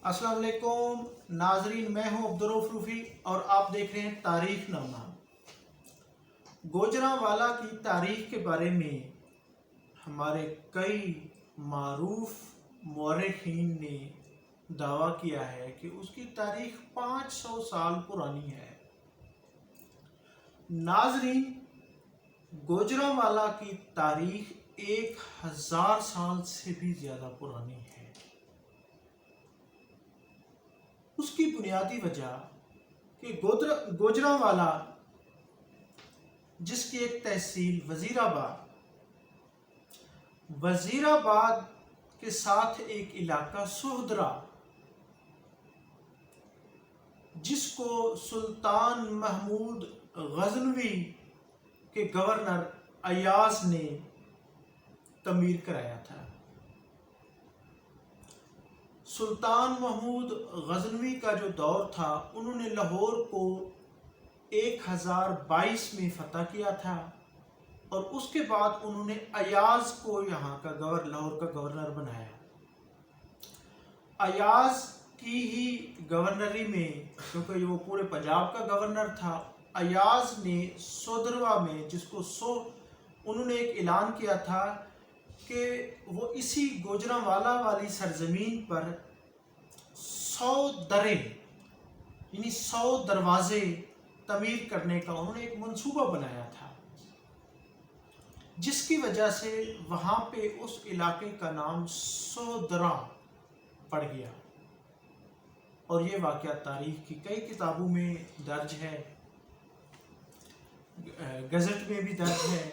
السلام علیکم ناظرین، میں ہوں عبدالرؤف روفی اور آپ دیکھ رہے ہیں تاریخ نامہ۔ گوجرانوالا کی تاریخ کے بارے میں ہمارے کئی معروف مورخین نے دعویٰ کیا ہے کہ اس کی تاریخ 500 سال پرانی ہے۔ ناظرین، گوجرانوالا کی تاریخ 1000 سال سے بھی زیادہ پرانی ہے۔ اس کی بنیادی وجہ کہ گوجرانوالا، جس کی ایک تحصیل وزیر آباد کے ساتھ ایک علاقہ سہدرا، جس کو سلطان محمود غزنوی کے گورنر ایاز نے تعمیر کرایا تھا۔ سلطان محمود غزنوی کا جو دور تھا، انہوں نے لاہور کو 1022 میں فتح کیا تھا اور اس کے بعد انہوں نے ایاز کو یہاں کا لاہور کا گورنر بنایا۔ ایاز کی ہی گورنری میں، کیونکہ وہ پورے پنجاب کا گورنر تھا، ایاز نے سودروا میں، انہوں نے ایک اعلان کیا تھا کہ وہ اسی گوجرانوالا والی سرزمین پر 100 دریں یعنی 100 دروازے تعمیر کرنے کا انہوں نے ایک منصوبہ بنایا تھا، جس کی وجہ سے وہاں پہ اس علاقے کا نام سودرا پڑ گیا، اور یہ واقعہ تاریخ کی کئی کتابوں میں درج ہے، گزٹ میں بھی درج ہے۔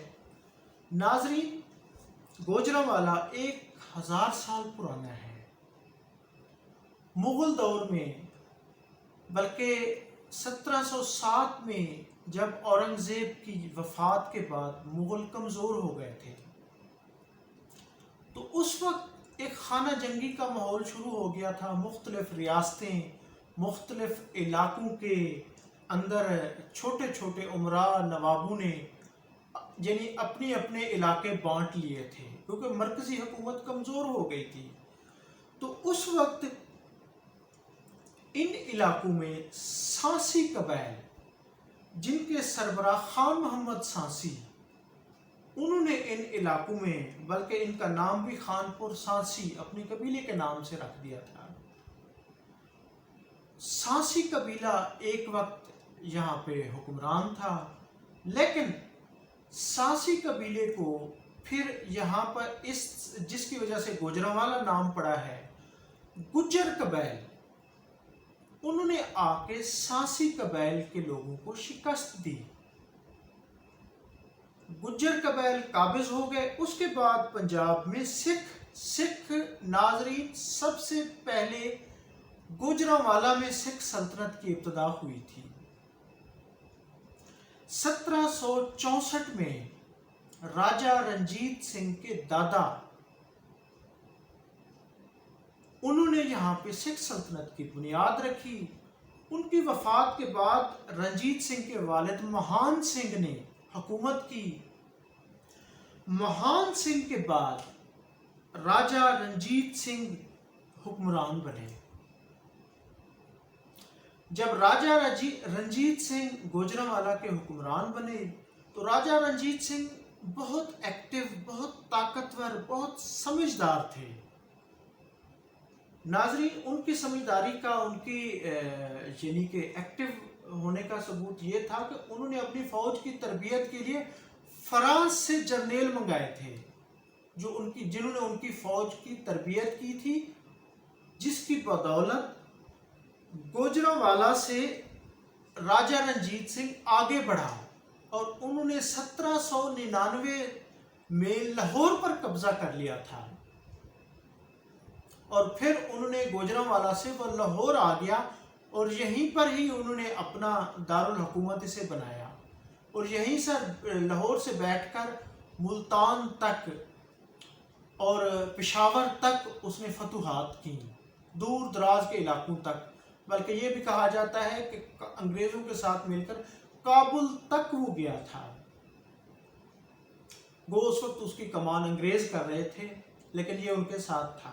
ناظرین، گوجرانوالا 1000 سال پرانا ہے۔ مغل دور میں، بلکہ 1707 میں جب اورنگزیب کی وفات کے بعد مغل کمزور ہو گئے تھے، تو اس وقت ایک خانہ جنگی کا ماحول شروع ہو گیا تھا۔ مختلف ریاستیں، مختلف علاقوں کے اندر چھوٹے چھوٹے امراء نوابوں نے یعنی اپنے اپنے علاقے بانٹ لیے تھے، کیونکہ مرکزی حکومت کمزور ہو گئی تھی۔ تو اس وقت ان علاقوں میں سانسی قبائل، جن کے سربراہ خان محمد سانسی، انہوں نے ان علاقوں میں، بلکہ ان کا نام بھی خانپور سانسی اپنے قبیلے کے نام سے رکھ دیا تھا۔ سانسی قبیلہ ایک وقت یہاں پہ حکمران تھا، لیکن سانسی قبیلے کو پھر یہاں پر جس کی وجہ سے گوجرانوالا نام پڑا ہے، گجر قبائل، انہوں نے آ کے سانسی قبائل کے لوگوں کو شکست دی۔ گجر قبائل قابض ہو گئے۔ اس کے بعد پنجاب میں سکھ ناظرین، سب سے پہلے گوجرانوالا میں سکھ سلطنت کی ابتدا ہوئی تھی۔ 1764 میں راجہ رنجیت سنگھ کے دادا، انہوں نے یہاں پہ سکھ سلطنت کی بنیاد رکھی۔ ان کی وفات کے بعد رنجیت سنگھ کے والد مہان سنگھ نے حکومت کی۔ مہان سنگھ کے بعد راجہ رنجیت سنگھ حکمران بنے۔ جب راجہ رنجیت سنگھ گوجرانوالا کے حکمران بنے تو راجہ رنجیت سنگھ بہت ایکٹیو، بہت طاقتور، بہت سمجھدار تھے۔ ناظرین، ان کی سمجھداری کا، ان کی یعنی کہ ایکٹیو ہونے کا ثبوت یہ تھا کہ انہوں نے اپنی فوج کی تربیت کے لیے فرانس سے جرنیل منگائے تھے، جنہوں نے ان کی فوج کی تربیت کی تھی، جس کی بدولت گوجرانوالا سے راجہ رنجیت سنگھ آگے بڑھا اور انہوں نے 1799 میں لاہور پر قبضہ کر لیا تھا، اور پھر انہوں نے گوجرانوالا سے وہ لاہور آ گیا اور یہیں پر ہی انہوں نے اپنا دارالحکومت اسے بنایا، اور یہیں سے لاہور سے بیٹھ کر ملتان تک اور پشاور تک اس نے فتوحات کی، دور دراز کے علاقوں تک، بلکہ یہ بھی کہا جاتا ہے کہ انگریزوں کے ساتھ مل کر کابل تک وہ گیا تھا۔ وہ اس وقت اس کی کمان انگریز کر رہے تھے، لیکن یہ ان کے ساتھ تھا۔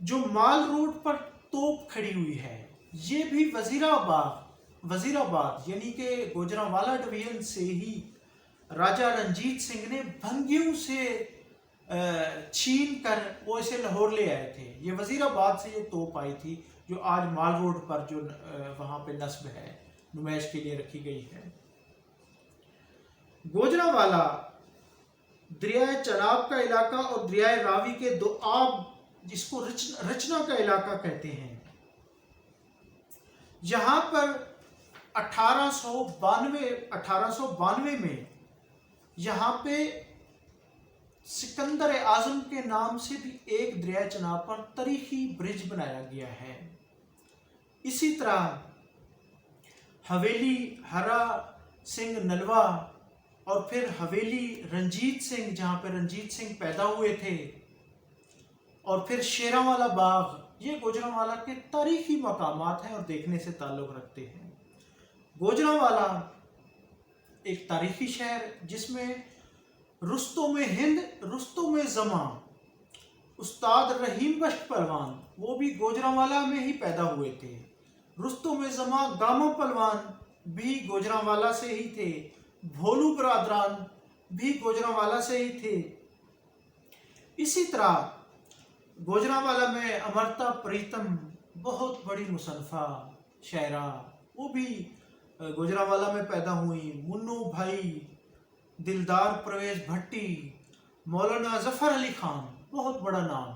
جو مال روڈ پر توپ کھڑی ہوئی ہے یہ بھی وزیر آباد یعنی کہ گوجرانوالا ڈویژن سے ہی راجہ رنجیت سنگھ نے بھنگیوں سے چھین کر وہ اسے لاہور لے آئے تھے. یہ وزیر آباد سے یہ توپ آئی تھی جو آج مال روڈ پر جو وہاں پہ نصب ہے نمائش کے لیے رکھی گئی ہے. گوجرانوالا دریائے چناب کا علاقہ اور دریائے راوی کے دو آب جس کو رچنا کا علاقہ کہتے ہیں. یہاں پر 1892 میں یہاں پہ سکندر اعظم کے نام سے بھی ایک دریائے چناب پر تاریخی برج بنایا گیا ہے. اسی طرح حویلی ہرا سنگھ نلوا اور پھر حویلی رنجیت سنگھ جہاں پہ رنجیت سنگھ پیدا ہوئے تھے اور پھر شیراں والا باغ یہ گوجرانوالا کے تاریخی مقامات ہیں اور دیکھنے سے تعلق رکھتے ہیں. گوجرانوالا ایک تاریخی شہر جس میں رستم ہند رستم زماں استاد رحیم بخش پہلوان وہ بھی گوجرانوالا میں ہی پیدا ہوئے تھے. رستم زماں گاما پہلوان بھی گوجرانوالا سے ہی تھے. بھولو برادران بھی گوجرانوالا سے ہی تھے. اسی طرح گوجرانوالا میں امرتا پریتم بہت بڑی مصنفہ شاعرہ وہ بھی گوجرانوالا میں پیدا ہوئی. منو بھائی دلدار پرویز بھٹی مولانا ظفر علی خان بہت بڑا نام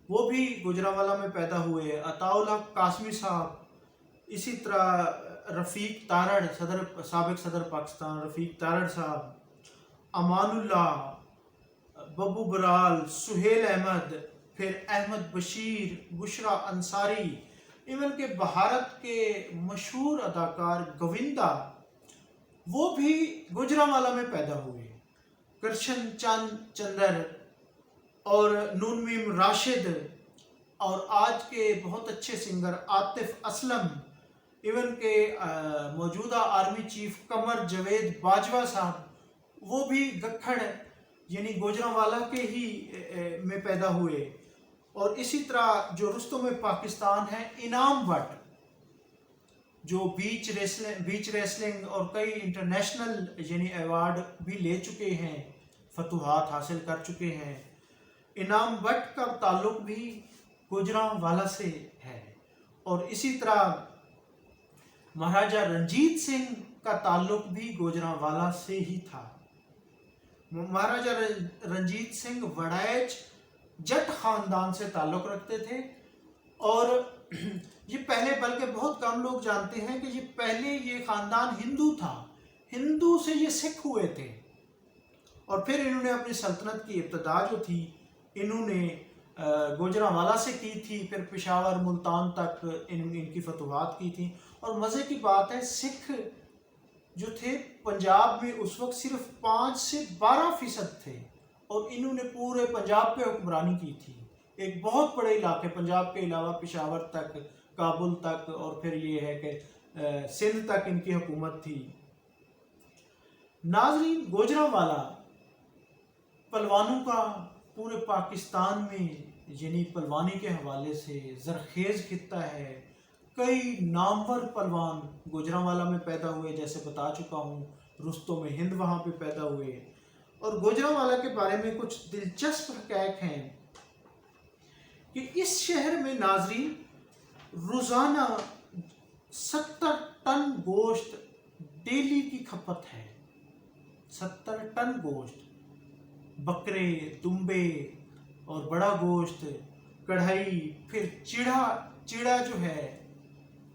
وہ بھی گوجرانوالا میں پیدا ہوئے. عطاء اللہ قاسمی صاحب اسی طرح رفیق تارڑ سابق صدر پاکستان رفیق تارڑ صاحب امان اللہ ببو برال سہیل احمد پھر احمد بشیر بشرا انصاری ایون کہ بھارت کے مشہور اداکار گووندا وہ بھی گوجرانوالا میں پیدا ہوئے. کرشن چند چندر اور نون میم راشد اور آج کے بہت اچھے سنگر عاطف اسلم ایون کہ موجودہ آرمی چیف قمر جاوید باجوہ صاحب وہ بھی گکھڑ یعنی گوجرانوالا کے ہی میں پیدا ہوئے. اور اسی طرح جو رستم پاکستان ہے انعام بٹ جو بیچ ریسلنگ اور کئی انٹرنیشنل یعنی ایوارڈ بھی لے چکے ہیں فتوحات حاصل کر چکے ہیں. انعام بٹ کا تعلق بھی گوجرانوالا سے ہے. اور اسی طرح مہاراجہ رنجیت سنگھ کا تعلق بھی گوجرانوالا سے ہی تھا. مہاراجہ رنجیت سنگھ وڑائچ جٹ خاندان سے تعلق رکھتے تھے اور یہ پہلے بلکہ بہت کم لوگ جانتے ہیں کہ یہ خاندان ہندو تھا. ہندو سے یہ سکھ ہوئے تھے اور پھر انہوں نے اپنی سلطنت کی ابتدا جو تھی انہوں نے گوجرانوالا سے کی تھی. پھر پشاور ملتان تک ان کی فتوحات کی تھی. اور مزے کی بات ہے سکھ جو تھے پنجاب میں اس وقت صرف 5 سے 12% تھے اور انہوں نے پورے پنجاب پہ حکمرانی کی تھی. ایک بہت بڑے علاقے پنجاب کے علاوہ پشاور تک کابل تک اور پھر یہ ہے کہ سندھ تک ان کی حکومت تھی. ناظرین گوجرانوالا پہلوانوں کا پورے پاکستان میں یعنی پہلوانی کے حوالے سے زرخیز خطہ ہے. کئی نامور پہلوان گوجرانوالا میں پیدا ہوئے جیسے بتا چکا ہوں. رستم ہند وہاں پہ پیدا ہوئے. اور گوجرانوالا کے بارے میں کچھ دلچسپ حقائق ہیں کہ اس شہر میں ناظرین روزانہ 70 ٹن گوشت ڈیلی کی کھپت ہے. 70 ٹن گوشت بکرے دمبے اور بڑا گوشت کڑھائی. پھر چیڑا جو ہے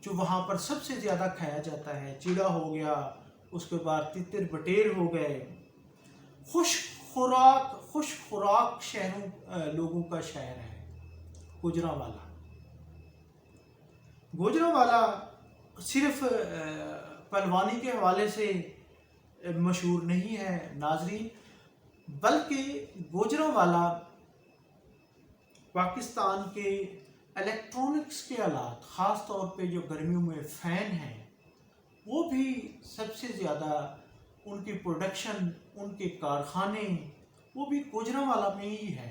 جو وہاں پر سب سے زیادہ کھایا جاتا ہے چیڑا ہو گیا. اس کے بعد تتر بٹیر ہو گئے. خوش خوراک لوگوں کا شہر ہے گوجرانوالا. گوجرانوالا صرف پہلوانی کے حوالے سے مشہور نہیں ہے ناظرین بلکہ گوجرانوالا پاکستان کے الیکٹرونکس کے آلات خاص طور پہ جو گرمیوں میں فین ہیں وہ بھی سب سے زیادہ ان کی پروڈکشن ان کے کارخانے وہ بھی گوجرانوالا میں ہی ہے.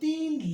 3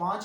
5